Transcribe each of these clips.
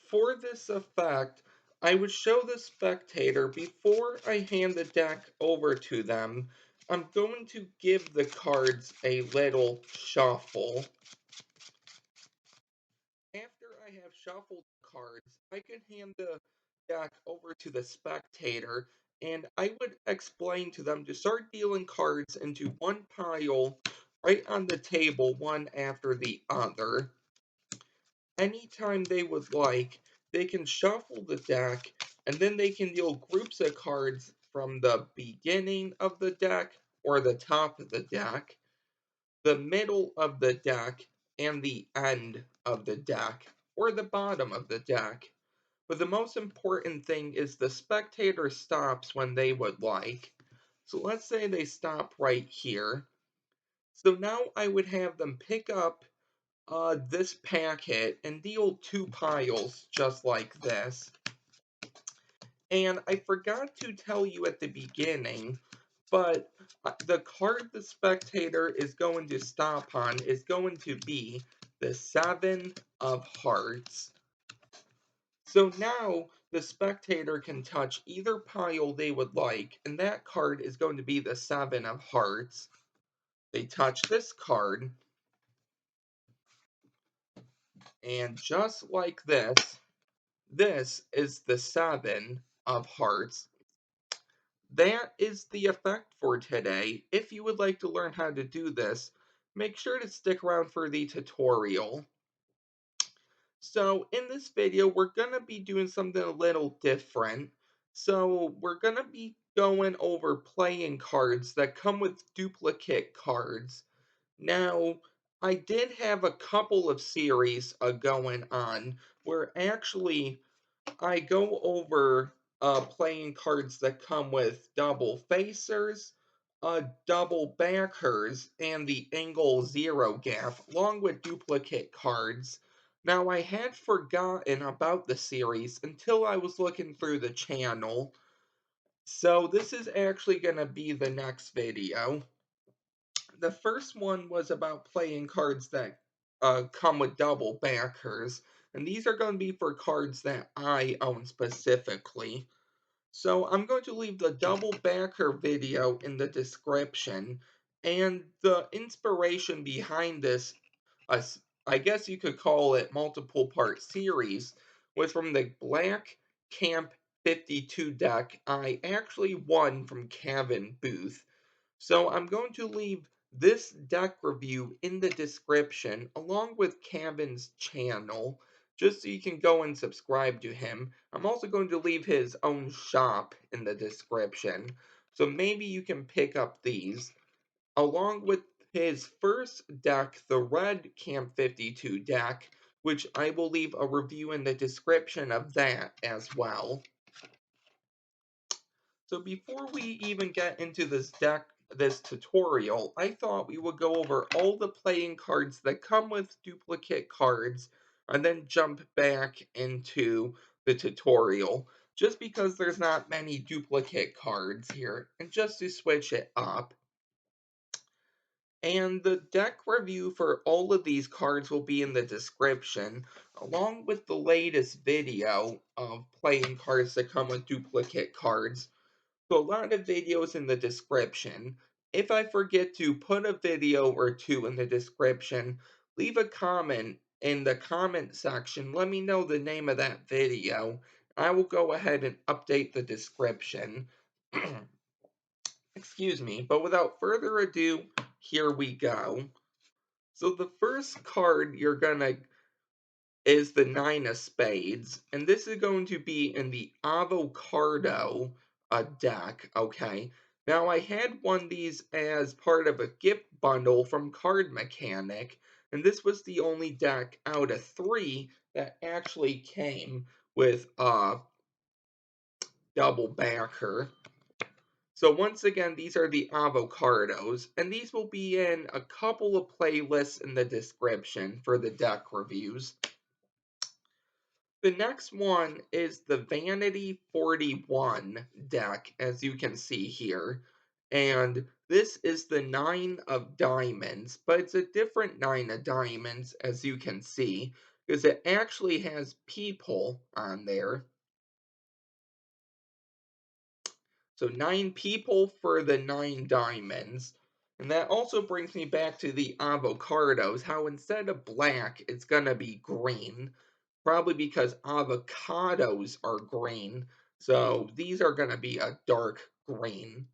For this effect, I would show the spectator before I hand the deck over to them. I'm going to give the cards a little shuffle. After I have shuffled the cards, I can hand the deck over to the spectator, and I would explain to them to start dealing cards into one pile right on the table, one after the other. Anytime they would like, they can shuffle the deck, and then they can deal groups of cards from the beginning of the deck or the top of the deck, the middle of the deck, and the end of the deck, or the bottom of the deck. But the most important thing is the spectator stops when they would like. So let's say they stop right here. So now I would have them pick up this packet and deal two piles just like this. And I forgot to tell you at the beginning, but the card the spectator is going to stop on is going to be the Seven of Hearts. So now the spectator can touch either pile they would like, and that card is going to be the Seven of Hearts. They touch this card, and just like this is the Seven of Hearts. That is the effect for today. If you would like to learn how to do this, make sure to stick around for the tutorial. So in this video, we're going to be doing something a little different. So we're going to be going over playing cards that come with duplicate cards. Now, I did have a couple of series going on where actually I go over playing cards that come with double facers, double backers, and the angle zero gap, along with duplicate cards. Now, I had forgotten about the series until I was looking through the channel, so this is actually going to be the next video. The first one was about playing cards that come with double backers, and these are going to be for cards that I own specifically. So I'm going to leave the double backer video in the description, and the inspiration behind this, uh, I guess you could call it multiple part series, was from the Black Camp 52 deck I actually won from Kevin Booth. So I'm going to leave this deck review in the description along with Kevin's channel, just so you can go and subscribe to him. I'm also going to leave his own shop in the description, so maybe you can pick up these, along with his first deck, the Red Camp 52 deck, which I will leave a review in the description of that as well. So before we even get into this tutorial, I thought we would go over all the playing cards that come with duplicate cards, and then jump back into the tutorial, just because there's not many duplicate cards here, and just to switch it up. And the deck review for all of these cards will be in the description, along with the latest video of playing cards that come with duplicate cards. So a lot of videos in the description. If I forget to put a video or two in the description, leave a comment in the comment section. Let me know the name of that video. I will go ahead and update the description. Excuse me, but without further ado, here we go. So the first card you're gonna is the Nine of Spades, and this is going to be in the Avocado deck, okay? Now, I had one of these as part of a gift bundle from Card Mechanic, and this was the only deck out of three that actually came with a double backer. So once again, these are the avocados, and these will be in a couple of playlists in the description for the deck reviews. The next one is the Vanity 41 deck, as you can see here. And this is the Nine of Diamonds, but it's a different Nine of Diamonds, as you can see. because it actually has people on there. So 9 people for the 9 diamonds. And that also brings me back to the avocados, how instead of black, it's gonna be green. Probably because avocados are green. So these are gonna be a dark green.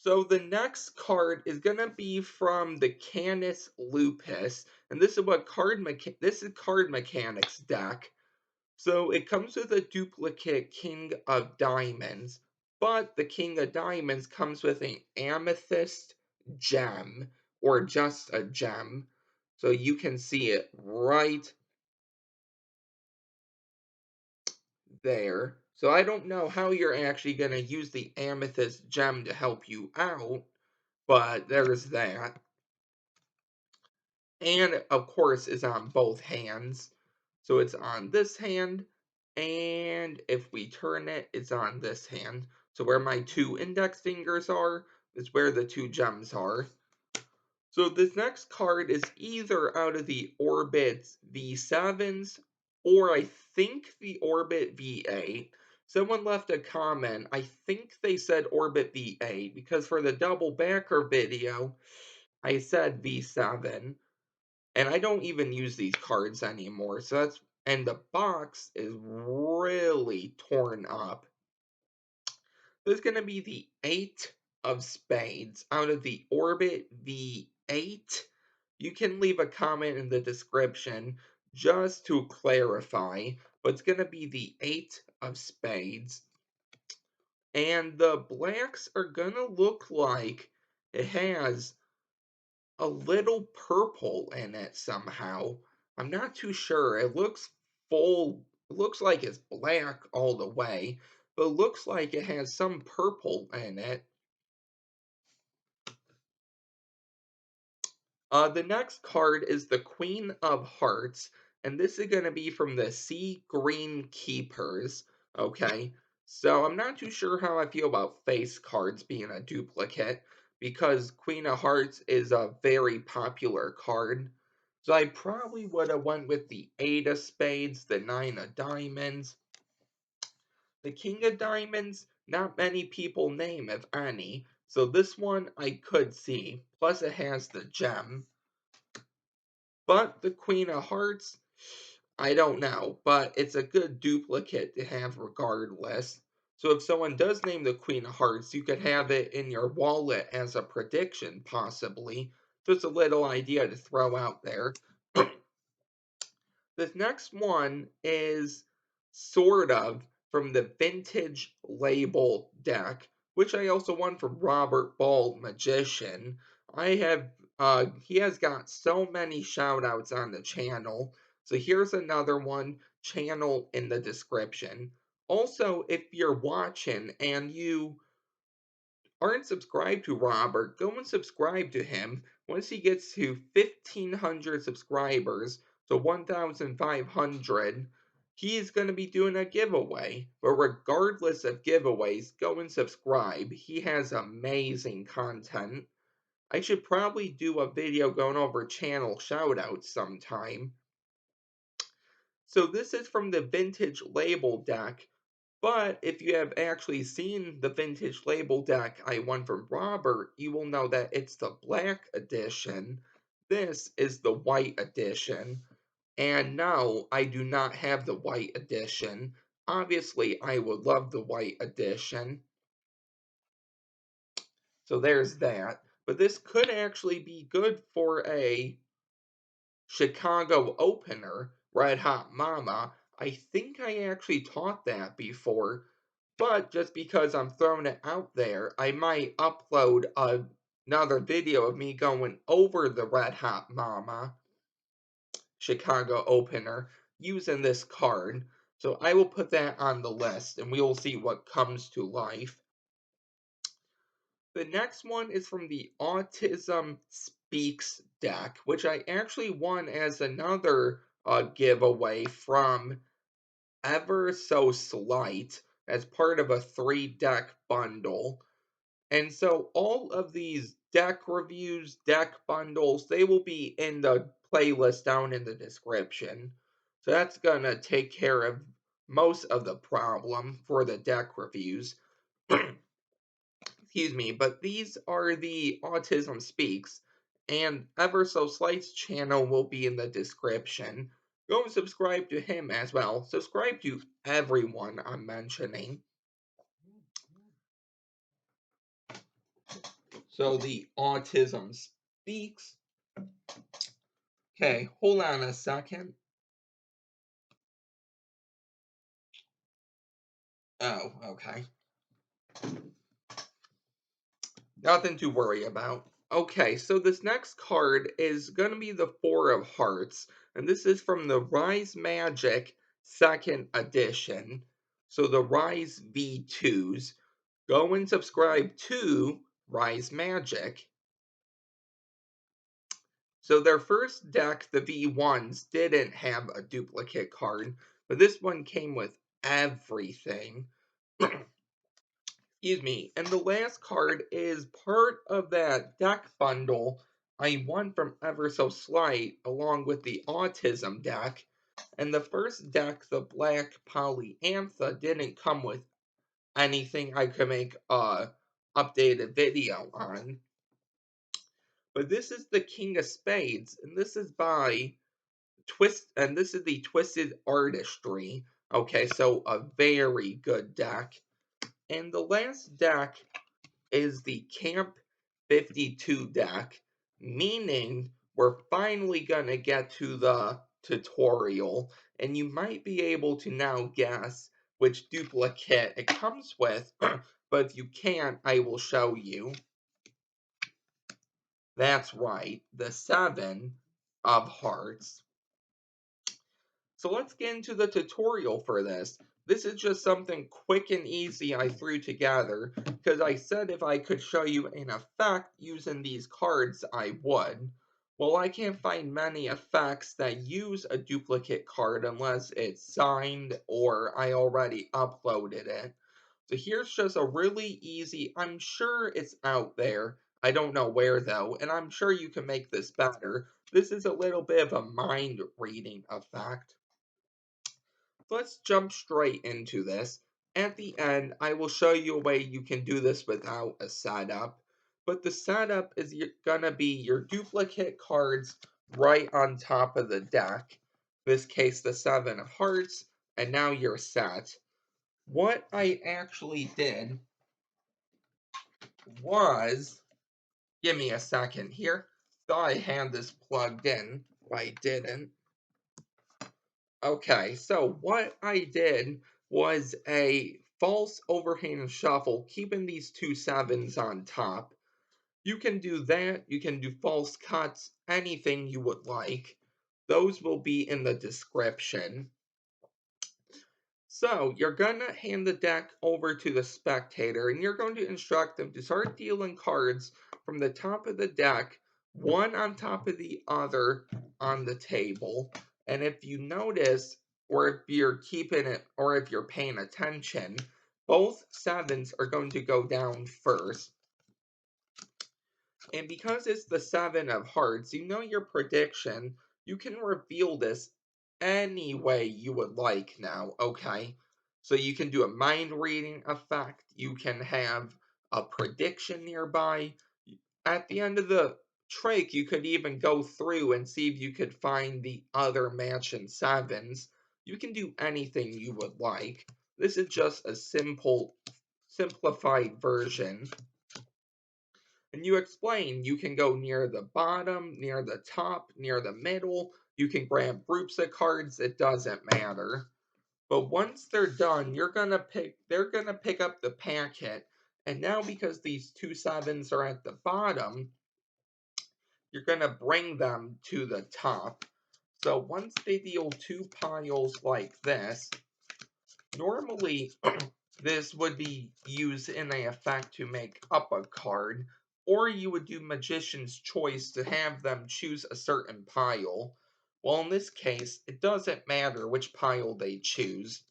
So the next card is gonna be from the Canis Lupus, and this is card mechanics deck. So it comes with a duplicate King of Diamonds, but the King of Diamonds comes with an amethyst gem, or just a gem. So you can see it right there. So I don't know how you're actually going to use the amethyst gem to help you out, but there's that. And of course, it's on both hands. So it's on this hand, and if we turn it, it's on this hand. So where my 2 index fingers are, is where the 2 gems are. So this next card is either out of the Orbit V7s, or I think the Orbit V8. Someone left a comment, I think they said Orbit V8, because for the double backer video, I said V7. And I don't even use these cards anymore. And the box is really torn up. There's going to be the 8 of spades out of the Orbit V8. You can leave a comment in the description just to clarify, but it's going to be the 8 of spades. And the blacks are going to look like it has a little purple in it somehow. I'm not too sure. It looks like it's black all the way, but it looks like it has some purple in it. The next card is the Queen of Hearts, and this is going to be from the Sea Green Keepers. Okay, so I'm not too sure how I feel about face cards being a duplicate, because Queen of Hearts is a very popular card. So I probably would have went with the 8 of Spades, the 9 of Diamonds. The King of Diamonds, not many people name, if any. So this one I could see. Plus it has the gem. But the Queen of Hearts, I don't know, but it's a good duplicate to have regardless. So if someone does name the Queen of Hearts, you could have it in your wallet as a prediction, possibly. Just a little idea to throw out there. This next one is sort of from the Vintage Label deck, which I also won from Robert Bald Magician. He has got so many shout outs on the channel. So here's another one, channel in the description. Also, if you're watching and you aren't subscribed to Robert, go and subscribe to him. Once he gets to 1,500 subscribers, so 1,500, he's going to be doing a giveaway. But regardless of giveaways, go and subscribe. He has amazing content. I should probably do a video going over channel shoutouts sometime. So this is from the Vintage Label deck. But if you have actually seen the Vintage Label deck I won from Robert, you will know that it's the black edition. This is the white edition. And no, I do not have the white edition. Obviously, I would love the white edition. So there's that. But this could actually be good for a Chicago opener, Red Hot Mama. I think I actually taught that before. But just because I'm throwing it out there, I might upload another video of me going over the Red Hot Mama Chicago opener using this card. So I will put that on the list and we will see what comes to life. The next one is from the Autism Speaks deck, which I actually won as another giveaway from Ever So Slight as part of a 3-deck bundle. And so all of these deck reviews, deck bundles, they will be in the playlist down in the description. So that's gonna take care of most of the problem for the deck reviews. Excuse me, but these are the Autism Speaks, and Ever So Slight's channel will be in the description. Go and subscribe to him as well. Subscribe to everyone I'm mentioning. So the Autism Speaks. Okay, hold on a second. Oh, okay. Nothing to worry about. Okay, so this next card is going to be the Four of Hearts, and this is from the Rise Magic 2nd edition. So the Rise V2s. Go and subscribe to Rise Magic. So their first deck, the V1s, didn't have a duplicate card, but this one came with everything. Excuse me. And the last card is part of that deck bundle I won from Ever So Slight along with the Autism deck. And the first deck, the Black Polyantha, didn't come with anything I could make a updated video on. But this is the King of Spades, and this is by this is the Twisted Artistry. Okay, so a very good deck. And the last deck is the Camp 52 deck, meaning we're finally going to get to the tutorial, and you might be able to now guess which duplicate it comes with, but if you can't, I will show you. That's right, the Seven of Hearts. So let's get into the tutorial for this. This is just something quick and easy I threw together, because I said if I could show you an effect using these cards, I would. Well, I can't find many effects that use a duplicate card unless it's signed or I already uploaded it. So here's just a really easy, I'm sure it's out there. I don't know where though, and I'm sure you can make this better. This is a little bit of a mind reading effect. Let's jump straight into this. At the end, I will show you a way you can do this without a setup. But the setup is gonna be your duplicate cards right on top of the deck. In this case, the Seven of Hearts, and now you're set. What I actually did was, give me a second here. Thought I had this plugged in, but I didn't. Okay, so what I did was a false overhand shuffle, keeping these two sevens on top. You can do that, you can do false cuts, anything you would like. Those will be in the description. So, you're going to hand the deck over to the spectator, and you're going to instruct them to start dealing cards from the top of the deck, one on top of the other on the table. And if you notice, or if you're keeping it, or if you're paying attention, both sevens are going to go down first. And because it's the Seven of Hearts, you know your prediction. You can reveal this any way you would like now, okay? So you can do a mind reading effect. You can have a prediction nearby. At the end of the trick, you could even go through and see if you could find the other matching sevens. You can do anything you would like. This is just a simplified version. And you explain you can go near the bottom, near the top, near the middle. You can grab groups of cards, it doesn't matter. But once they're done, they're gonna pick up the packet. And now because these two sevens are at the bottom, you're gonna bring them to the top. So once they deal two piles like this, normally this would be used in a effect to make up a card, or you would do Magician's Choice to have them choose a certain pile. Well, in this case, it doesn't matter which pile they choose.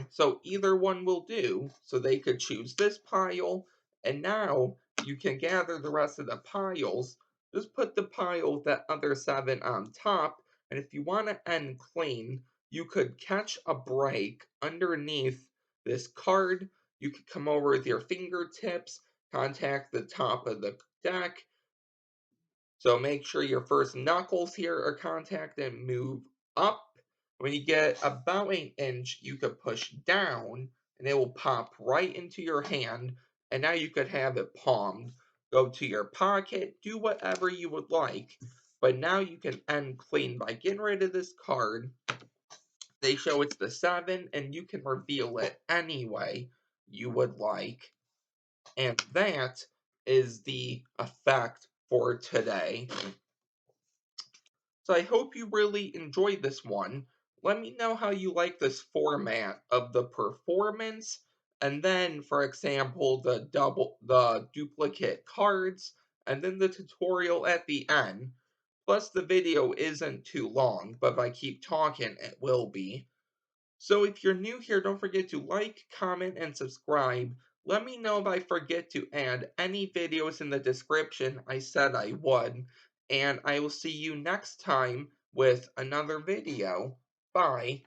So either one will do. So they could choose this pile, and now you can gather the rest of the piles. Just put the pile with that other 7 on top, and if you want to end clean, you could catch a break underneath this card. You could come over with your fingertips, contact the top of the deck. So make sure your first knuckles here are contacted and move up. When you get about an inch, you could push down and it will pop right into your hand. And now you could have it palmed. Go to your pocket, do whatever you would like. But now you can end clean by getting rid of this card. They show it's the 7, and you can reveal it any way you would like. And that is the effect for today. So I hope you really enjoyed this one. Let me know how you like this format of the performance, and then, for example, the duplicate cards, and then the tutorial at the end. Plus, the video isn't too long, but if I keep talking, it will be. So if you're new here, don't forget to like, comment, and subscribe. Let me know if I forget to add any videos in the description I said I would. And I will see you next time with another video. Bye.